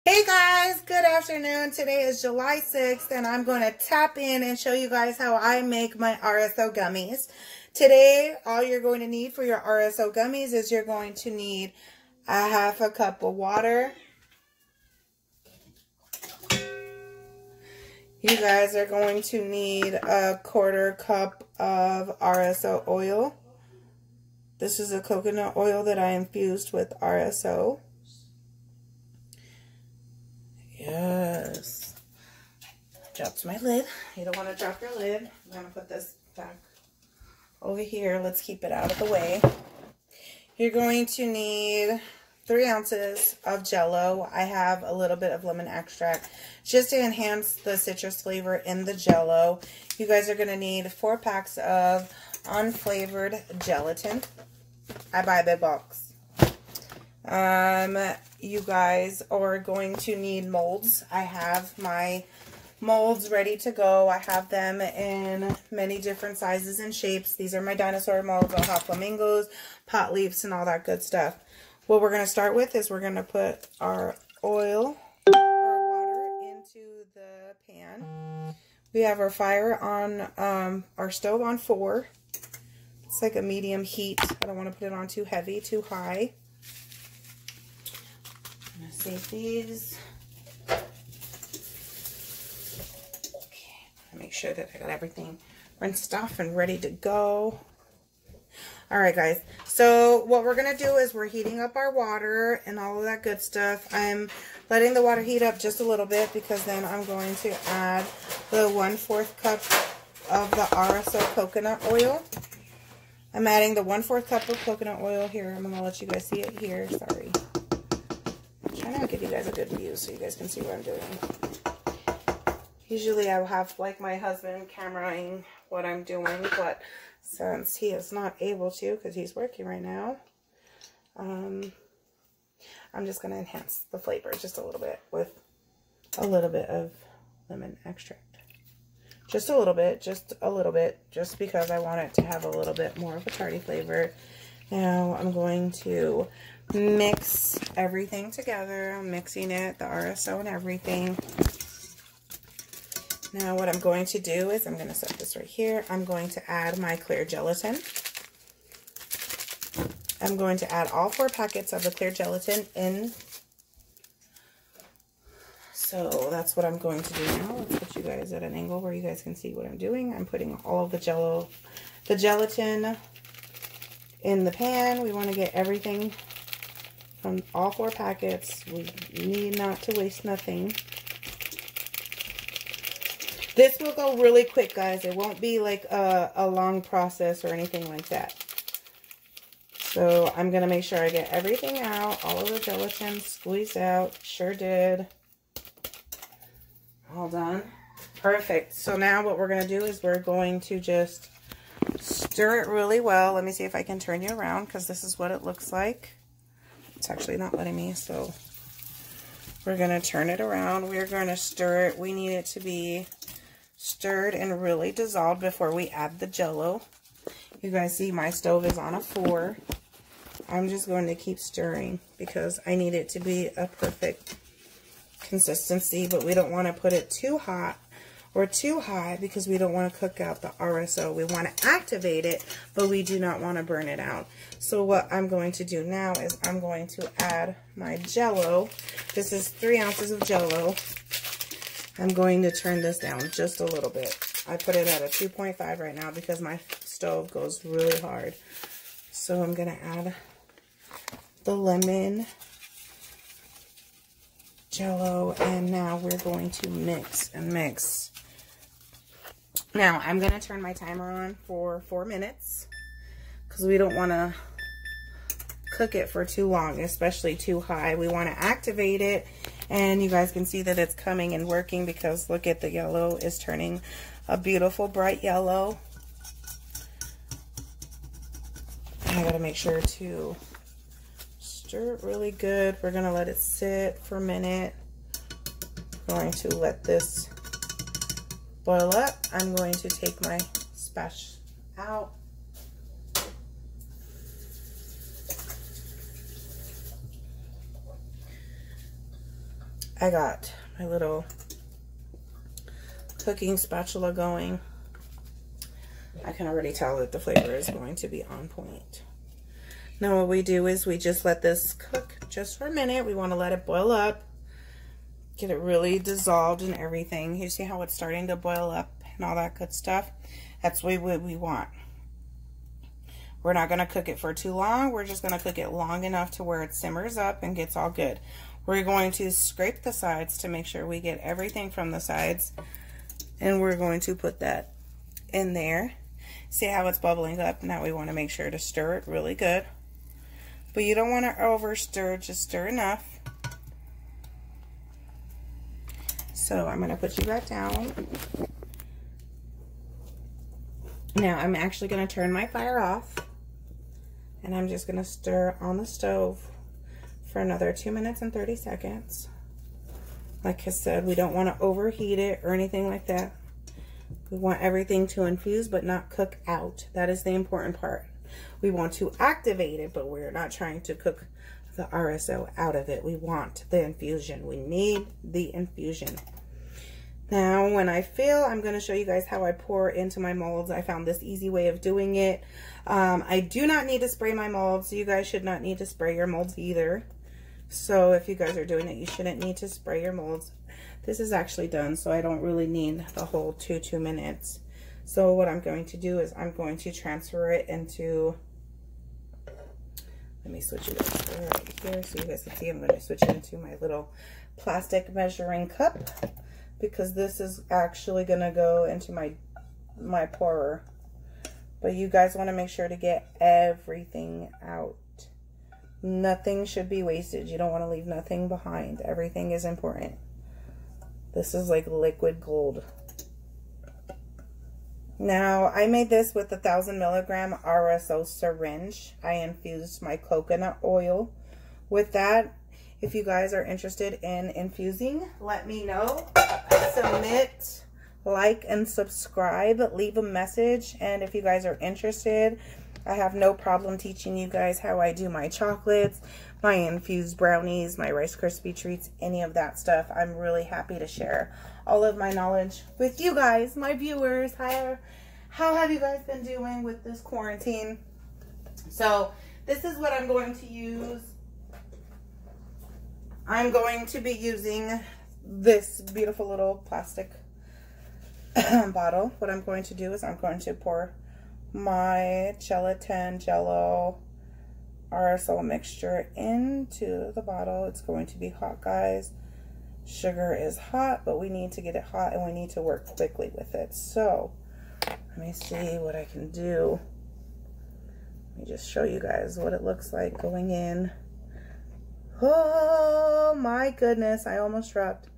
Hey guys, good afternoon. Today is July 6th and I'm going to tap in and show you guys how I make my RSO gummies. Today, all you're going to need for your RSO gummies is you're going to need a half a cup of water. You guys are going to need a quarter cup of RSO oil. This is a coconut oil that I infused with RSO. Yes. Dropped my lid. You don't want to drop your lid. I'm going to put this back over here. Let's keep it out of the way. You're going to need 3 ounces of Jello. I have a little bit of lemon extract just to enhance the citrus flavor in the Jello. You guys are going to need 4 packs of unflavored gelatin. I buy a big box. You guys are going to need molds. I have my molds ready to go. I have them in many different sizes and shapes. These are my Dinosaur molds. I'll have flamingos, pot leaves, and all that good stuff. What we're going to start with is we're going to put our oil or water into the pan. We have our fire on our stove on 4. It's like a medium heat. I don't want to put it on too heavy, too high. I'm going to save these. Okay, make sure that I got everything rinsed off and ready to go. Alright guys, so what we're going to do is we're heating up our water and all of that good stuff. I'm letting the water heat up just a little bit because then I'm going to add the 1/4 cup of the RSO coconut oil. I'm adding the 1/4 cup of coconut oil here. I'm going to let you guys see it here. Sorry. I'm trying to give you guys a good view so you guys can see what I'm doing. Usually I will have like my husband cameraing what I'm doing, but since he is not able to because he's working right now, I'm just going to enhance the flavor just a little bit with a little bit of lemon extract. Just a little bit, just because I want it to have a little bit more of a tarty flavor. Now I'm going to mix everything together. I'm mixing it, the RSO and everything. Now what I'm going to do is I'm going to set this right here. I'm going to add my clear gelatin. I'm going to add all 4 packets of the clear gelatin in. So that's what I'm going to do now. Let's put you guys at an angle where you guys can see what I'm doing. I'm putting all of the gelatin in the pan. We want to get everything from all 4 packets. We need not to waste nothing. This will go really quick, guys. It won't be like a long process or anything like that. So I'm going to make sure I get everything out. All of the gelatin squeezed out. Sure did. All done. Perfect. So now what we're going to do is we're going to just stir it really well. Let me see if I can turn you around because this is what it looks like. It's actually not letting me, so we're going to turn it around. We're going to stir it. We need it to be stirred and really dissolved before we add the Jello. You guys see my stove is on a 4. I'm just going to keep stirring because I need it to be a perfect consistency, but we don't want to put it too hot or too high because we don't want to cook out the RSO. We want to activate it, but we do not want to burn it out. So what I'm going to do now is I'm going to add my Jello. This is 3 ounces of Jello. I'm going to turn this down just a little bit. I put it at a 2.5 right now because my stove goes really hard. So I'm going to add the lemon, Jello, and now we're going to mix and mix. Now I'm going to turn my timer on for 4 minutes because we don't want to cook it for too long, especially too high. We want to activate it, and you guys can see that it's coming and working because look at the yellow is turning a beautiful bright yellow. And I got to make sure to stir it really good. We're going to let it sit for a minute. I'm going to let this boil up. I'm going to take my spatula out. I got my little cooking spatula going. I can already tell that the flavor is going to be on point. Now what we do is we just let this cook just for a minute. We want to let it boil up, get it really dissolved and everything. You see how it's starting to boil up and all that good stuff? That's what we want. We're not going to cook it for too long. We're just going to cook it long enough to where it simmers up and gets all good. We're going to scrape the sides to make sure we get everything from the sides. And we're going to put that in there. See how it's bubbling up? Now we want to make sure to stir it really good. But you don't want to over stir, just stir enough. So I'm going to put you back down. Now I'm actually going to turn my fire off. And I'm just going to stir on the stove for another 2 minutes and 30 seconds. Like I said, we don't want to overheat it or anything like that. We want everything to infuse but not cook out. That is the important part. We want to activate it, but we're not trying to cook the RSO out of it. We want the infusion. We need the infusion. Now, when I fill, I'm going to show you guys how I pour into my molds. I found this easy way of doing it. I do not need to spray my molds. You guys should not need to spray your molds either. So if you guys are doing it, you shouldn't need to spray your molds. This is actually done, so I don't really need the whole 2 minutes. So what I'm going to do is I'm going to transfer it into, let me switch it over right here so you guys can see. I'm going to switch it into my little plastic measuring cup, because this is actually going to go into my pourer. But you guys want to make sure to get everything out. Nothing should be wasted. You don't want to leave nothing behind. Everything is important. This is like liquid gold. Now, I made this with a 1,000 milligram RSO syringe. I infused my coconut oil with that. If you guys are interested in infusing, let me know. Submit, like, and subscribe. Leave a message. And if you guys are interested, I have no problem teaching you guys how I do my chocolates, my infused brownies, my Rice Krispie treats, any of that stuff. I'm really happy to share all of my knowledge with you guys, my viewers. How have you guys been doing with this quarantine? So this is what I'm going to use. I'm going to be using this beautiful little plastic bottle. What I'm going to do is I'm going to pour my gelatin jello RSO mixture into the bottle. It's going to be hot, guys. Sugar is hot, but we need to get it hot and we need to work quickly with it. So let me see what I can do. Let me just show you guys what it looks like going in. Oh my goodness, I almost dropped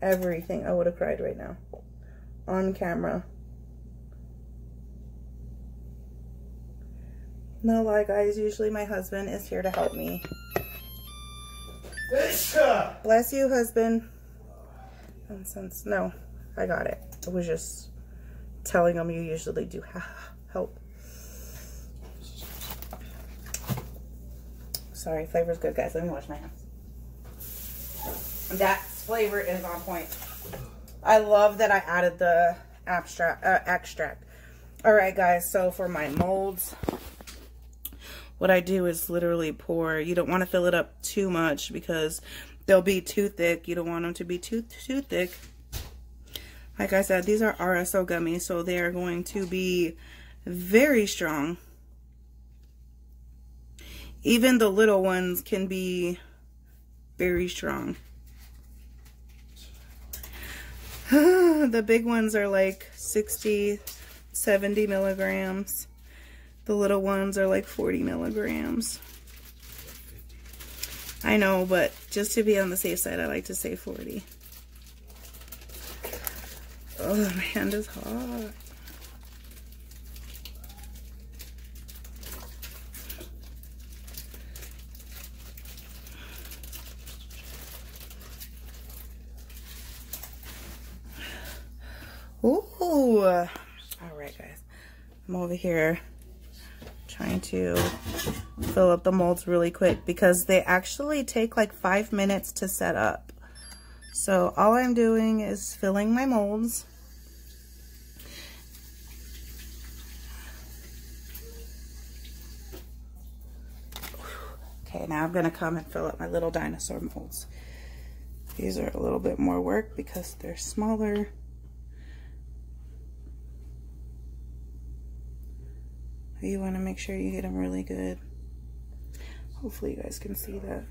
everything. I would have cried right now on camera. No lie, guys, usually my husband is here to help me. Bless you, husband. And since, no, I got it. I was just telling him you usually do help. Sorry, flavor's good, guys. Let me wash my hands. That flavor is on point. I love that I added the extract. All right, guys, so for my molds, what I do is literally pour. You don't want to fill it up too much because they'll be too thick. You don't want them to be too thick. Like I said, these are RSO gummies, so they are going to be very strong. Even the little ones can be very strong. The big ones are like 60, 70 milligrams. The little ones are like 40 milligrams. I know, but just to be on the safe side, I like to say 40. Oh, my hand is hot. Ooh. All right, guys. I'm over here trying to fill up the molds really quick because they actually take like 5 minutes to set up. So all I'm doing is filling my molds. Okay, now I'm gonna come and fill up my little dinosaur molds. These are a little bit more work because they're smaller. You want to make sure you get them really good. Hopefully you guys can see that.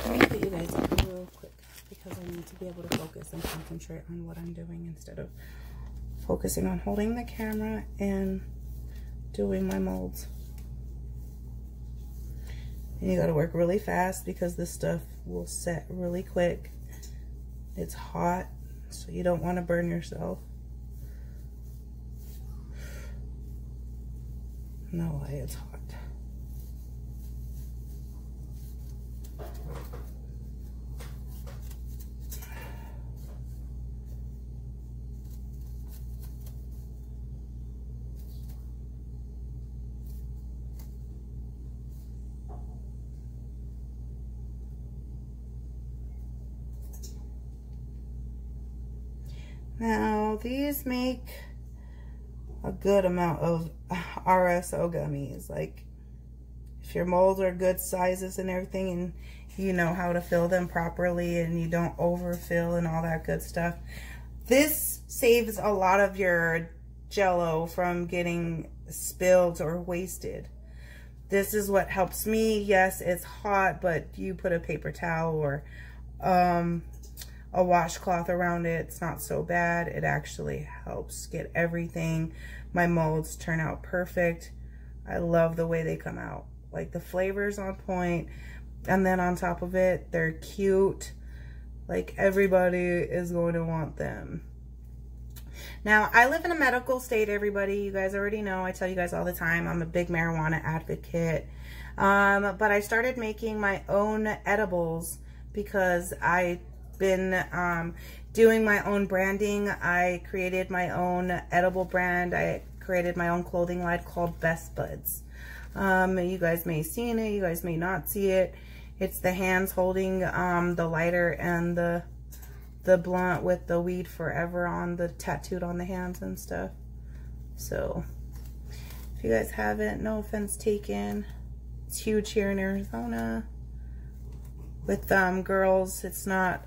Let me put you guys in real quick because I need to be able to focus and concentrate on what I'm doing instead of focusing on holding the camera and doing my molds. And you gotta work really fast because this stuff will set really quick. It's hot, so you don't want to burn yourself. No way, it's hot. Now, these make a good amount of RSO gummies. Like, if your molds are good sizes and everything, and you know how to fill them properly, and you don't overfill and all that good stuff, this saves a lot of your Jello from getting spilled or wasted. This is what helps me. Yes, it's hot, but you put a paper towel or a washcloth around it, it's not so bad. It actually helps get everything. My molds turn out perfect. I love the way they come out. Like, the flavor's on point, and then on top of it, they're cute. Like, everybody is going to want them. Now, I live in a medical state, everybody. You guys already know. I tell you guys all the time, I'm a big marijuana advocate. But I started making my own edibles because I've been doing my own branding. I created my own edible brand. I created my own clothing line called Best Buds. You guys may have seen it. You guys may not see it. It's the hands holding the lighter and the blunt with the weed forever on the tattooed on the hands and stuff. So if you guys haven't, no offense taken. It's huge here in Arizona. With girls, it's not,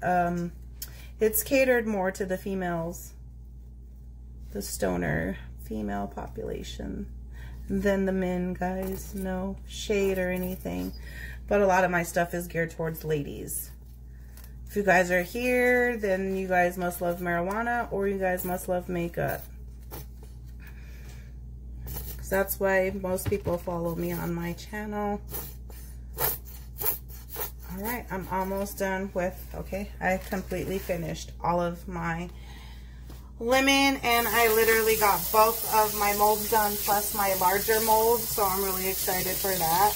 it's catered more to the females, the stoner female population, than the men, guys. No shade or anything, but a lot of my stuff is geared towards ladies. If you guys are here, then you guys must love marijuana, or you guys must love makeup. Because that's why most people follow me on my channel. All right, I'm almost done with, okay, I completely finished all of my lemon, and I literally got both of my molds done plus my larger mold, so I'm really excited for that.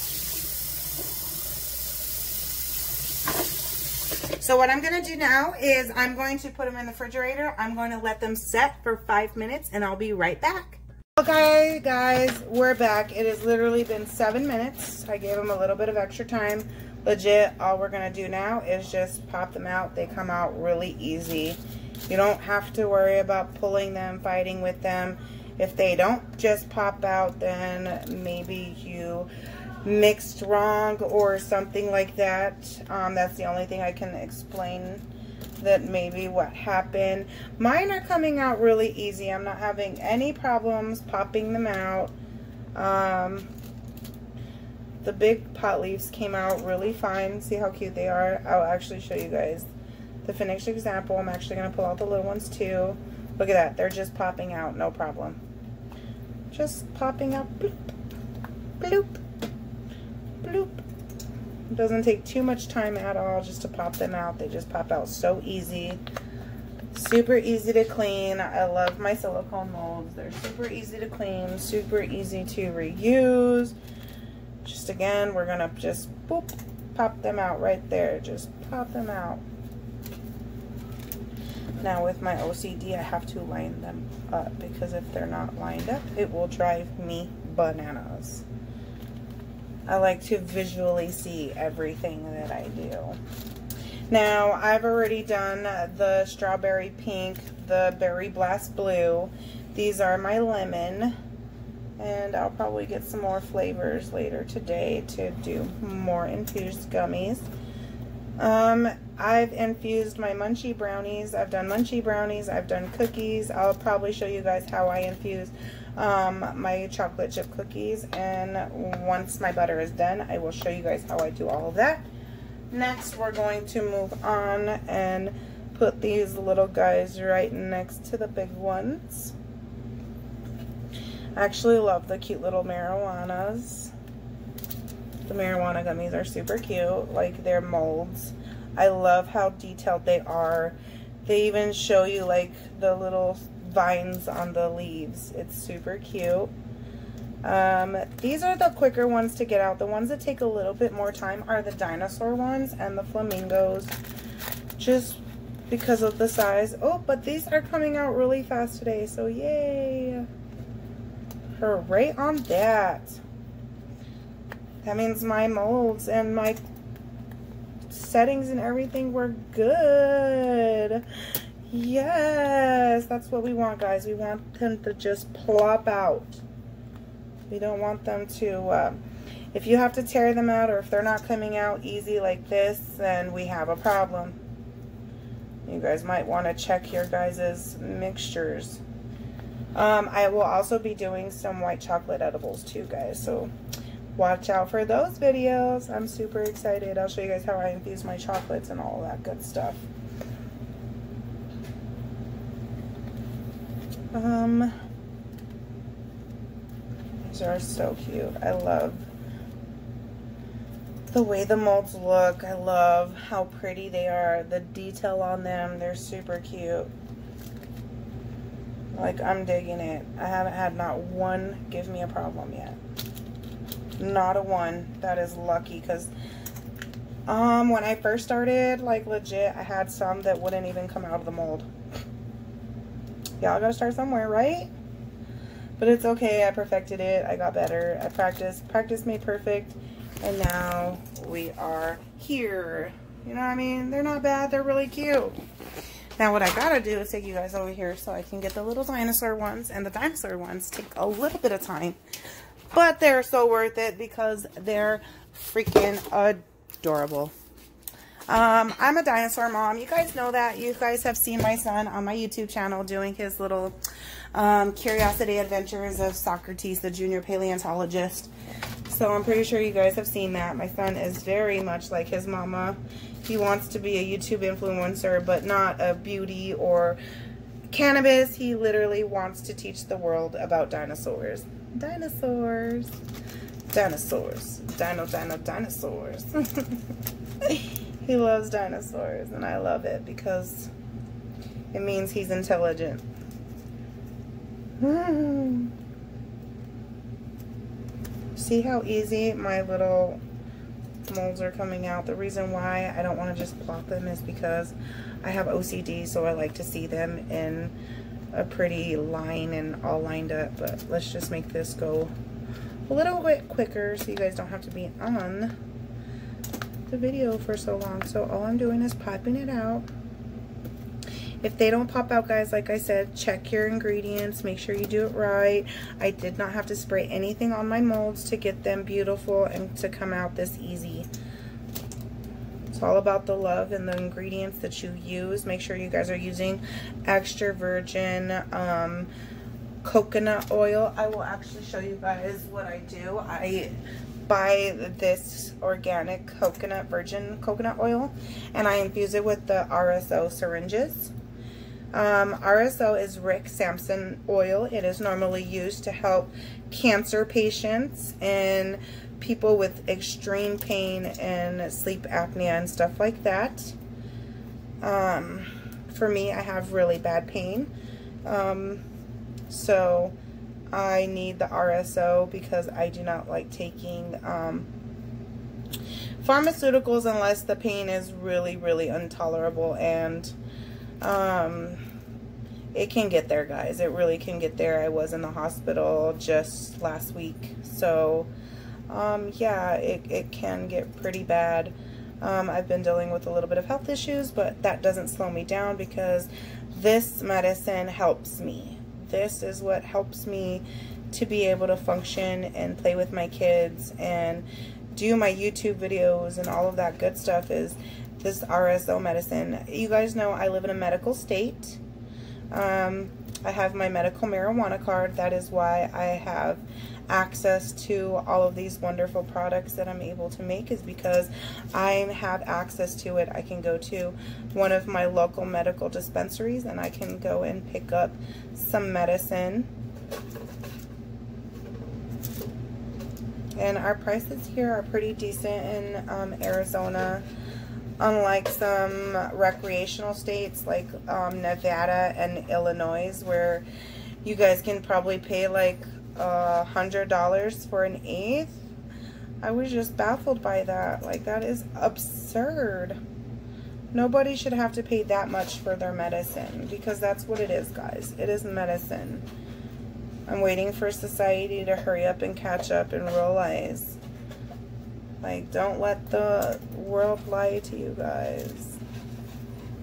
So what I'm going to do now is I'm going to put them in the refrigerator. I'm going to let them set for 5 minutes, and I'll be right back. Okay, guys, we're back. It has literally been 7 minutes. I gave them a little bit of extra time. Legit, all we're going to do now is just pop them out. They come out really easy. You don't have to worry about pulling them, fighting with them. If they don't just pop out, then maybe you mixed wrong or something like that. That's the only thing I can explain that maybe what happened. Mine are coming out really easy. I'm not having any problems popping them out. The big pot leaves came out really fine. See how cute they are? I'll actually show you guys the finished example. I'm actually going to pull out the little ones too. Look at that. They're just popping out. No problem. Just popping out. Bloop. Bloop. Bloop. It doesn't take too much time at all just to pop them out. They just pop out so easy. Super easy to clean. I love my silicone molds. They're super easy to clean. Super easy to reuse. Just again, we're gonna just boop, pop them out right there. Just pop them out. Now with my OCD, I have to line them up because if they're not lined up, it will drive me bananas. I like to visually see everything that I do. Now, I've already done the strawberry pink, the berry blast blue. These are my lemon. And I'll probably get some more flavors later today to do more infused gummies. I've infused my munchie brownies. I've done munchie brownies. I've done cookies. I'll probably show you guys how I infuse my chocolate chip cookies. And once my butter is done, I will show you guys how I do all of that. Next, we're going to move on and put these little guys right next to the big ones. I actually love the cute little marijuanas. The marijuana gummies are super cute, like their molds. I love how detailed they are. They even show you like the little vines on the leaves. It's super cute. These are the quicker ones to get out. The ones that take a little bit more time are the dinosaur ones and the flamingos, just because of the size. Oh, but these are coming out really fast today, so yay. Hooray on that. That means my molds and my settings and everything were good. Yes, that's what we want, guys. We want them to just plop out. We don't want them to, if you have to tear them out or if they're not coming out easy like this, then we have a problem. You guys might want to check your guys' mixtures. I will also be doing some white chocolate edibles too, guys, so watch out for those videos. I'm super excited. I'll show you guys how I infuse my chocolates and all that good stuff. These are so cute. I love the way the molds look. I love how pretty they are. The detail on them, they're super cute. Like, I'm digging it. I haven't had not one give me a problem yet. Not a one. That is lucky, because when I first started, like legit, I had some that wouldn't even come out of the mold. Y'all gotta start somewhere, right? But it's okay. I perfected it. I got better. I practiced. Practice made perfect. And now we are here. You know what I mean? They're not bad. They're really cute. Now what I gotta do is take you guys over here so I can get the little dinosaur ones. And the dinosaur ones take a little bit of time, but they're so worth it because they're freaking adorable. I'm a dinosaur mom. You guys know that. You guys have seen my son on my YouTube channel doing his little curiosity adventures of Socrates, the junior paleontologist. So I'm pretty sure you guys have seen that. My son is very much like his mama. He wants to be a YouTube influencer, but not a beauty or cannabis. He literally wants to teach the world about dinosaurs. Dinosaurs. Dinosaurs. Dinosaurs. He loves dinosaurs, and I love it because it means he's intelligent. See how easy my little molds are coming out? The reason why I don't want to just plop them is because I have OCD, so I like to see them in a pretty line and all lined up. But let's just make this go a little bit quicker so you guys don't have to be on the video for so long. So all I'm doing is popping it out. If they don't pop out, guys, like I said, check your ingredients. Make sure you do it right. I did not have to spray anything on my molds to get them beautiful and to come out this easy. It's all about the love and the ingredients that you use. Make sure you guys are using extra virgin coconut oil. I will actually show you guys what I do. I buy this organic coconut, virgin coconut oil, and I infuse it with the RSO syringes. RSO is Rick Sampson oil. It is normally used to help cancer patients and people with extreme pain and sleep apnea and stuff like that. For me, I have really bad pain, so I need the RSO because I do not like taking pharmaceuticals unless the pain is really, really intolerable. And It can get there, guys. It really can get there. I was in the hospital just last week. So, yeah, it can get pretty bad. I've been dealing with a little bit of health issues, but that doesn't slow me down because this medicine helps me. This is what helps me to be able to function and play with my kids and do my YouTube videos and all of that good stuff is this RSO medicine. You guys know I live in a medical state. I have my medical marijuana card. That is why I have access to all of these wonderful products that I'm able to make, is because I have access to it. I can go to one of my local medical dispensaries and I can go and pick up some medicine. And our prices here are pretty decent in Arizona. Unlike some recreational states like Nevada and Illinois, where you guys can probably pay like $100 for an eighth. I was just baffled by that. Like, that is absurd. Nobody should have to pay that much for their medicine, because that's what it is, guys. It is medicine. I'm waiting for society to hurry up and catch up and realize, like, don't let the world lie to you guys.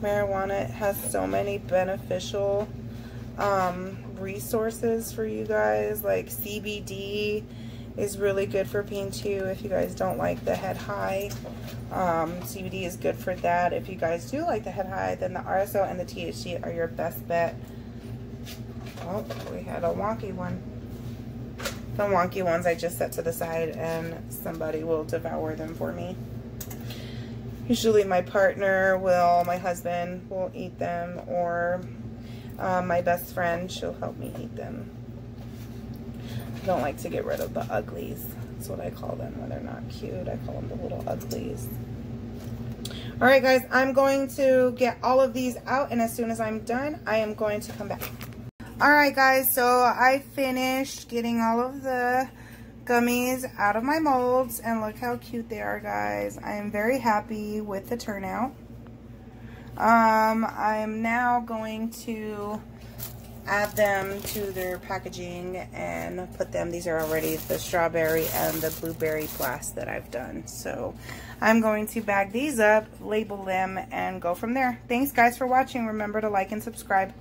Marijuana has so many beneficial resources for you guys. Like CBD is really good for pain too if you guys don't like the head high. CBD is good for that. If you guys do like the head high, then the RSO and the THC are your best bet. Oh, we had a wonky one. The wonky ones I just set to the side and somebody will devour them for me. Usually my partner will, my husband will eat them, or my best friend, she'll help me eat them. I don't like to get rid of the uglies. That's what I call them when they're not cute. I call them the little uglies. Alright guys, I'm going to get all of these out, and as soon as I'm done, I am going to come back. Alright guys, so I finished getting all of the gummies out of my molds, and look how cute they are, guys. I am very happy with the turnout. I'm now going to add them to their packaging and put them, these are already the strawberry and the blueberry blast that I've done. So I'm going to bag these up, label them, and go from there. Thanks guys for watching. Remember to like and subscribe.